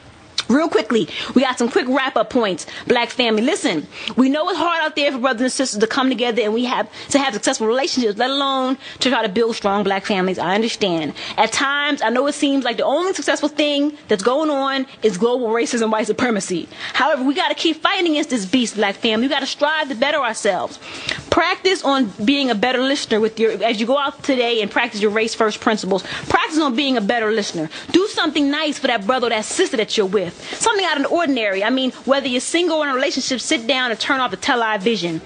real quickly, we got some quick wrap-up points. Black family, listen, we know it's hard out there for brothers and sisters to come together, and we have to have successful relationships, let alone to try to build strong black families. I understand. At times, I know it seems like the only successful thing that's going on is global racism, white supremacy. However, we got to keep fighting against this beast, black family. We got to strive to better ourselves. Practice on being a better listener as you go out today and practice your race-first principles. Practice on being a better listener. Do something nice for that brother or that sister that you're with. Something out of the ordinary. I mean, whether you're single or in a relationship, sit down and turn off the television.